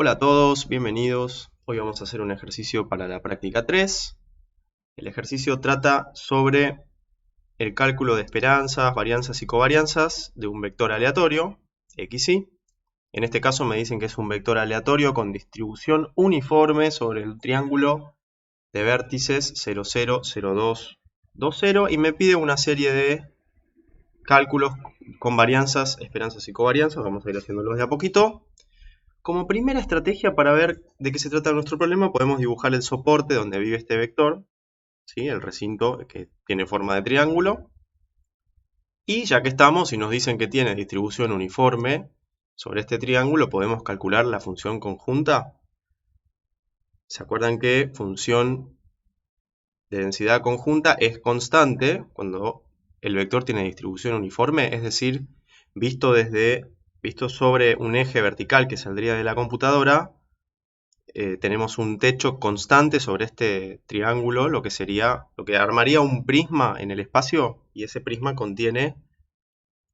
Hola a todos, bienvenidos. Hoy vamos a hacer un ejercicio para la práctica 3. El ejercicio trata sobre el cálculo de esperanzas, varianzas y covarianzas de un vector aleatorio, xy. En este caso me dicen que es un vector aleatorio con distribución uniforme sobre el triángulo de vértices 0, 0, 0, 2, 2, 0 y me pide una serie de cálculos con varianzas, esperanzas y covarianzas. Vamos a ir haciéndolos de a poquito. Como primera estrategia para ver de qué se trata nuestro problema, podemos dibujar el soporte donde vive este vector, ¿sí? El recinto que tiene forma de triángulo. Y ya que estamos y nos dicen que tiene distribución uniforme sobre este triángulo, podemos calcular la función conjunta. ¿Se acuerdan que función de densidad conjunta es constante cuando el vector tiene distribución uniforme? Es decir, visto sobre un eje vertical que saldría de la computadora, tenemos un techo constante sobre este triángulo, lo que armaría un prisma en el espacio, y ese prisma contiene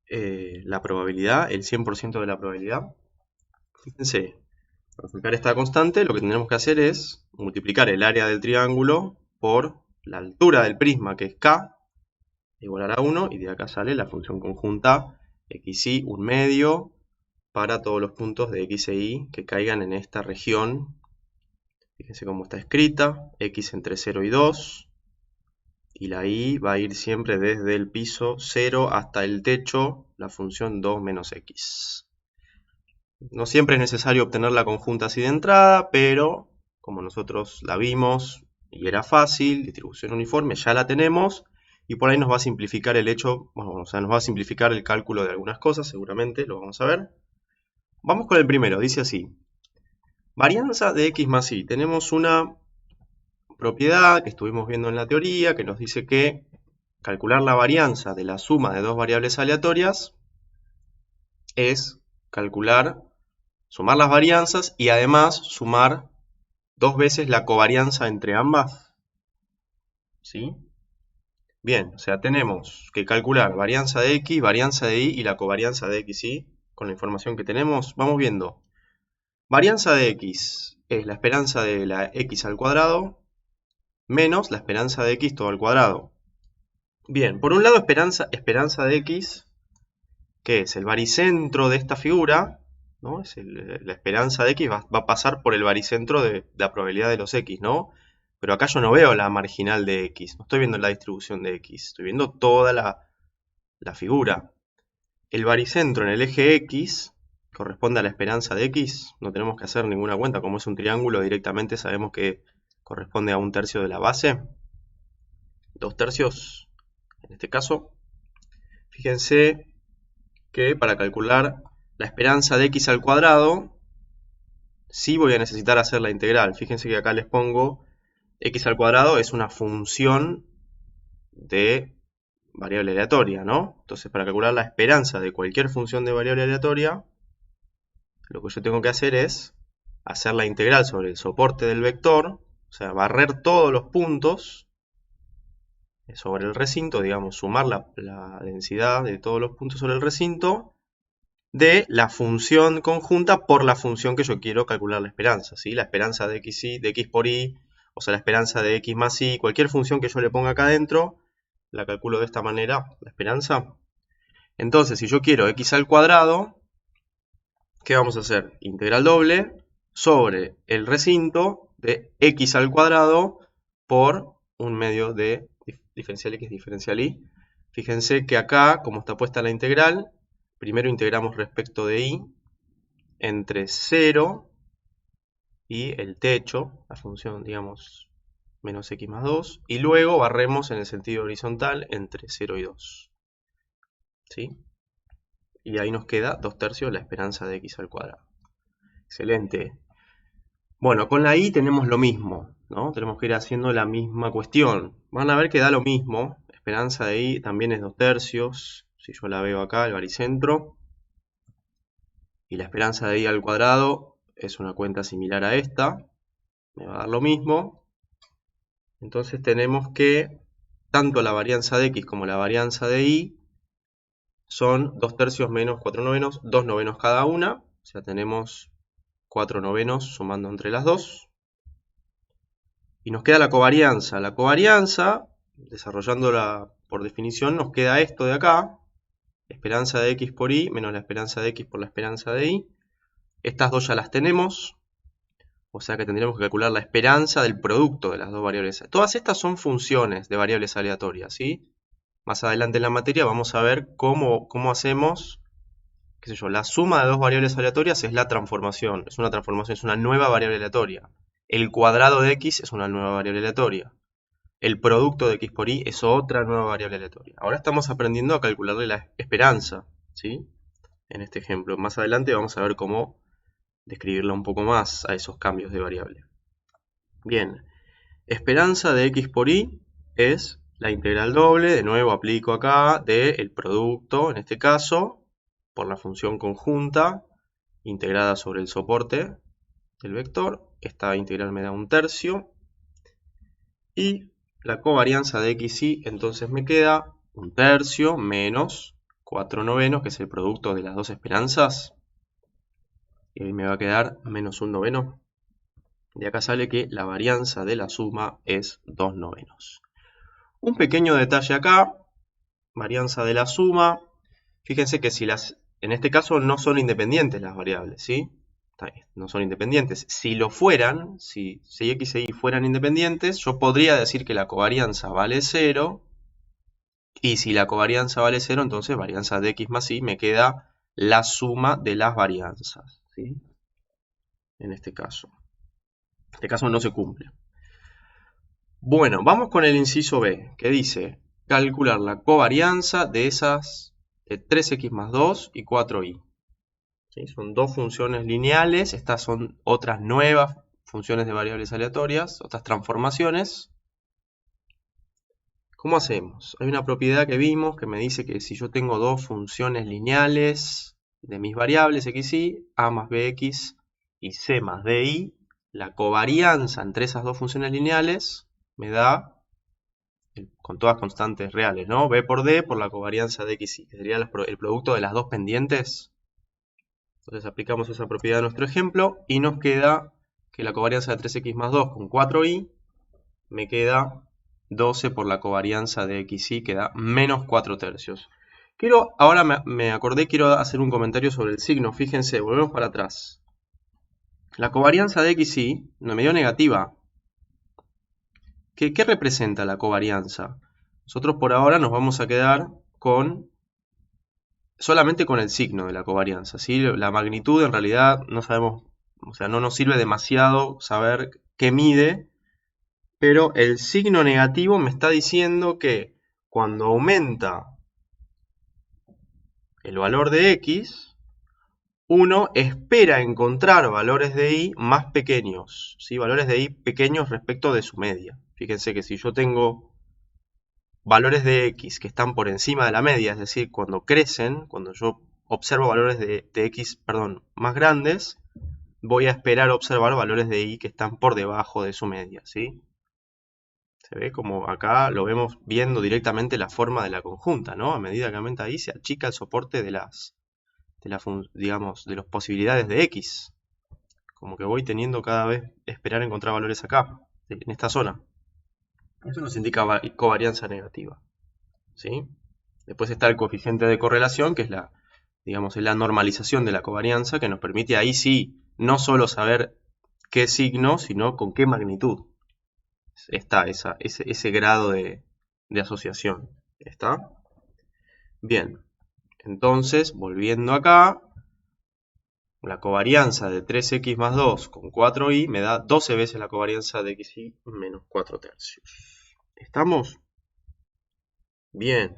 la probabilidad, el 100% de la probabilidad. Fíjense, para sacar esta constante, lo que tendremos que hacer es multiplicar el área del triángulo por la altura del prisma, que es k, igual a 1, y de acá sale la función conjunta xy, un medio, para todos los puntos de x e y que caigan en esta región. Fíjense cómo está escrita, x entre 0 y 2, y la y va a ir siempre desde el piso 0 hasta el techo, la función 2 menos x. No siempre es necesario obtener la conjunta así de entrada, pero como nosotros la vimos y era fácil, distribución uniforme, ya la tenemos, y por ahí nos va a simplificar el hecho, nos va a simplificar el cálculo de algunas cosas, seguramente, lo vamos a ver. Vamos con el primero, dice así. Varianza de x más y. Tenemos una propiedad que estuvimos viendo en la teoría que nos dice que calcular la varianza de la suma de dos variables aleatorias es sumar las varianzas y además sumar dos veces la covarianza entre ambas. ¿Sí? Bien, o sea, tenemos que calcular varianza de x, varianza de y y la covarianza de x, ¿sí? Con la información que tenemos, vamos viendo. Varianza de x es la esperanza de la x al cuadrado menos la esperanza de x todo al cuadrado. Bien, por un lado esperanza de x, que es el baricentro de esta figura, ¿no? La esperanza de x va a pasar por el baricentro de la probabilidad de los x, ¿no? Pero acá yo no veo la marginal de x, no estoy viendo la distribución de x, estoy viendo toda la figura. El baricentro en el eje x corresponde a la esperanza de x, no tenemos que hacer ninguna cuenta, como es un triángulo directamente sabemos que corresponde a 1/3 de la base, 2/3 en este caso. Fíjense que para calcular la esperanza de x al cuadrado, sí voy a necesitar hacer la integral. Fíjense que acá les pongo x al cuadrado es una función de variable aleatoria, ¿no? Entonces para calcular la esperanza de cualquier función de variable aleatoria, lo que yo tengo que hacer es hacer la integral sobre el soporte del vector, o sea, barrer todos los puntos sobre el recinto, digamos, sumar la densidad de todos los puntos sobre el recinto de la función conjunta por la función que yo quiero calcular la esperanza, ¿sí? La esperanza de x por y, o sea, la esperanza de x más y, cualquier función que yo le ponga acá adentro, la calculo de esta manera, la esperanza. Entonces, si yo quiero x al cuadrado, ¿qué vamos a hacer? Integral doble sobre el recinto de x al cuadrado por un medio de diferencial x, diferencial y. Fíjense que acá, como está puesta la integral, primero integramos respecto de y entre 0 y el techo, la función, digamos, menos x más 2, y luego barremos en el sentido horizontal entre 0 y 2. ¿Sí? Y ahí nos queda 2/3 la esperanza de x al cuadrado. Excelente. Bueno, con la y tenemos lo mismo, ¿no? Tenemos que ir haciendo la misma cuestión. Van a ver que da lo mismo. Esperanza de y también es 2/3. Si yo la veo acá, el baricentro. Y la esperanza de y al cuadrado es una cuenta similar a esta. Me va a dar lo mismo. Entonces tenemos que tanto la varianza de x como la varianza de y son 2/3 menos 4/9, 2/9 cada una. O sea, tenemos 4/9 sumando entre las dos. Y nos queda la covarianza. La covarianza, desarrollándola por definición, nos queda esto de acá. Esperanza de x por y menos la esperanza de x por la esperanza de y. Estas dos ya las tenemos. O sea que tendríamos que calcular la esperanza del producto de las dos variables. Todas estas son funciones de variables aleatorias, ¿sí? Más adelante en la materia vamos a ver cómo hacemos, qué sé yo, la suma de dos variables aleatorias es la transformación. Es una transformación, es una nueva variable aleatoria. El cuadrado de x es una nueva variable aleatoria. El producto de x por y es otra nueva variable aleatoria. Ahora estamos aprendiendo a calcularle la esperanza, ¿sí? En este ejemplo. Más adelante vamos a ver cómo describirla un poco más a esos cambios de variable. Bien, esperanza de x por y es la integral doble, de nuevo aplico acá, del producto, en este caso, por la función conjunta, integrada sobre el soporte del vector. Esta integral me da 1/3. Y la covarianza de x y entonces me queda 1/3 menos 4/9, que es el producto de las dos esperanzas. Y ahí me va a quedar menos 1/9. De acá sale que la varianza de la suma es 2/9. Un pequeño detalle acá, varianza de la suma. Fíjense que en este caso no son independientes las variables, ¿sí? No son independientes. Si lo fueran, si x y y fueran independientes, yo podría decir que la covarianza vale 0. Y si la covarianza vale 0, entonces varianza de x más y me queda la suma de las varianzas, ¿sí? En este caso. En este caso no se cumple. Bueno, vamos con el inciso B, que dice calcular la covarianza de esas de 3x más 2 y 4y. ¿Sí? Son dos funciones lineales, estas son otras nuevas funciones de variables aleatorias, otras transformaciones. ¿Cómo hacemos? Hay una propiedad que vimos que me dice que si yo tengo dos funciones lineales de mis variables x y, a más bx y c más dy, la covarianza entre esas dos funciones lineales me da, con todas constantes reales, ¿no? B por D por la covarianza de x y, que sería el producto de las dos pendientes. Entonces aplicamos esa propiedad a nuestro ejemplo y nos queda que la covarianza de 3x más 2 con 4y me queda 12 por la covarianza de x y, que da menos 4/3. Ahora me acordé, quiero hacer un comentario sobre el signo. Fíjense, volvemos para atrás. La covarianza de x y me dio negativa. ¿Qué representa la covarianza? Nosotros por ahora nos vamos a quedar solamente con el signo de la covarianza, ¿sí? La magnitud en realidad no sabemos, o sea, no nos sirve demasiado saber qué mide, pero el signo negativo me está diciendo que cuando aumenta el valor de x, uno espera encontrar valores de y más pequeños, ¿sí? Valores de y pequeños respecto de su media. Fíjense que si yo tengo valores de x que están por encima de la media, es decir, cuando crecen, cuando yo observo valores de x, más grandes, voy a esperar observar valores de y que están por debajo de su media, ¿sí? Se ve como acá lo vemos viendo directamente la forma de la conjunta, ¿no? A medida que aumenta y se achica el soporte de las posibilidades de x. Como que voy teniendo cada vez esperar encontrar valores acá, en esta zona. Eso nos indica covarianza negativa, ¿sí? Después está el coeficiente de correlación, que es la normalización de la covarianza, que nos permite ahí sí no solo saber qué signo, sino con qué magnitud está ese grado de asociación. ¿Está? Bien, entonces, volviendo acá, la covarianza de 3x más 2 con 4y me da 12 veces la covarianza de x y menos 4/3. ¿Estamos? Bien.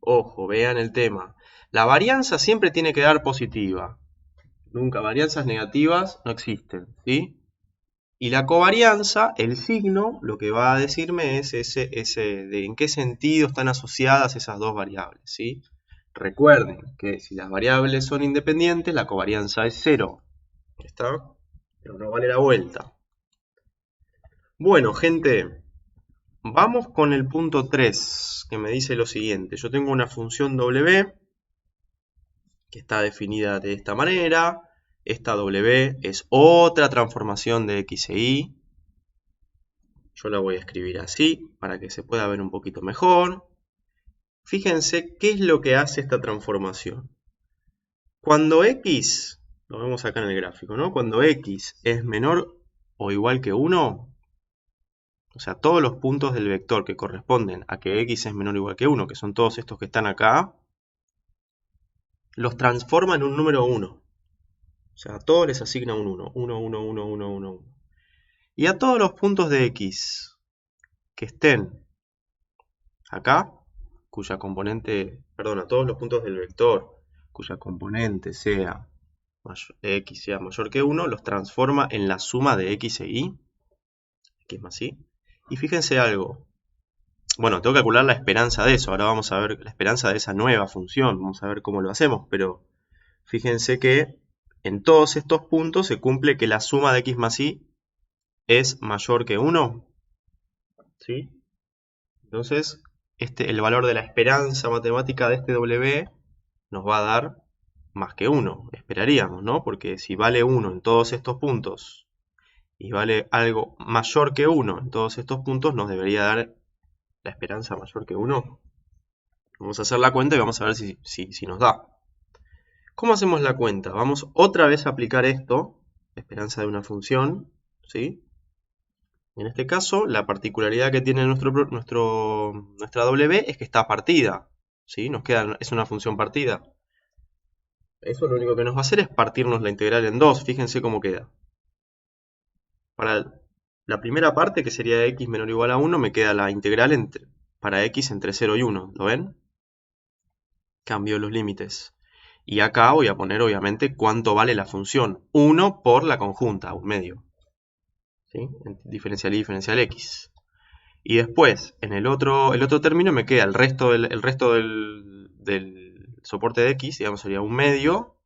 Ojo, vean el tema. La varianza siempre tiene que dar positiva. Nunca, varianzas negativas no existen, ¿sí? Y la covarianza, el signo, lo que va a decirme es de en qué sentido están asociadas esas dos variables, ¿sí? Recuerden que si las variables son independientes, la covarianza es 0. ¿Está? Pero no vale la vuelta. Bueno, gente, vamos con el punto 3, que me dice lo siguiente. Yo tengo una función w que está definida de esta manera. Esta W es otra transformación de X e Y. Yo la voy a escribir así para que se pueda ver un poquito mejor. Fíjense qué es lo que hace esta transformación. Cuando X, lo vemos acá en el gráfico, ¿no? Cuando X es menor o igual que 1, o sea, todos los puntos del vector que corresponden a que X es menor o igual que 1, que son todos estos que están acá, los transforma en un número 1. O sea, a todos les asigna un 1. 1, 1, 1, 1, 1, 1. Y a todos los puntos de X que estén acá, cuya componente, perdón, a todos los puntos del vector cuya componente sea X sea mayor que 1, los transforma en la suma de X e Y, X más Y. Y fíjense algo. Bueno, tengo que calcular la esperanza de eso. Ahora vamos a ver la esperanza de esa nueva función. Vamos a ver cómo lo hacemos. Pero fíjense que en todos estos puntos se cumple que la suma de X más Y es mayor que 1. ¿Sí? Entonces, el valor de la esperanza matemática de este W nos va a dar más que 1. Esperaríamos, ¿no? Porque si vale 1 en todos estos puntos y vale algo mayor que 1 en todos estos puntos, nos debería dar la esperanza mayor que 1. Vamos a hacer la cuenta y vamos a ver si nos da. ¿Cómo hacemos la cuenta? Vamos otra vez a aplicar esto, la esperanza de una función, ¿sí? En este caso, la particularidad que tiene nuestra W es que está partida, ¿sí? Es una función partida. Eso lo único que nos va a hacer es partirnos la integral en dos. Fíjense cómo queda. Para la primera parte, que sería x menor o igual a 1, me queda la integral para x entre 0 y 1. ¿Lo ven? Cambio los límites. Y acá voy a poner, obviamente, cuánto vale la función. 1 por la conjunta, un medio. ¿Sí? Diferencial y diferencial x. Y después, en el otro término me queda el resto del soporte de x, digamos, sería un medio,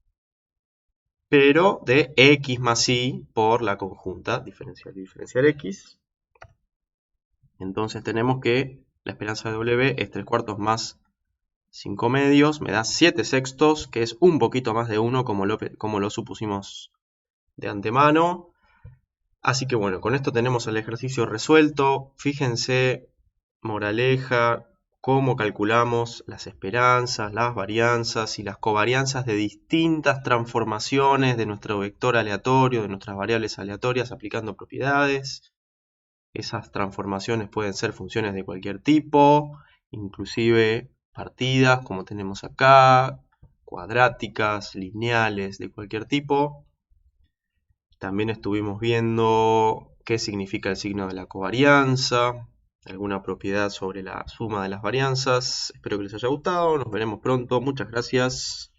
pero de x más y por la conjunta, diferencial y diferencial x. Entonces tenemos que la esperanza de W es 3/4 más 5 medios, me da 7 sextos, que es un poquito más de 1 como lo supusimos de antemano. Así que bueno, con esto tenemos el ejercicio resuelto. Fíjense, moraleja, cómo calculamos las esperanzas, las varianzas y las covarianzas de distintas transformaciones de nuestro vector aleatorio, de nuestras variables aleatorias aplicando propiedades. Esas transformaciones pueden ser funciones de cualquier tipo, inclusive partidas como tenemos acá, cuadráticas, lineales, de cualquier tipo. También estuvimos viendo qué significa el signo de la covarianza, alguna propiedad sobre la suma de las varianzas. Espero que les haya gustado, nos veremos pronto, muchas gracias.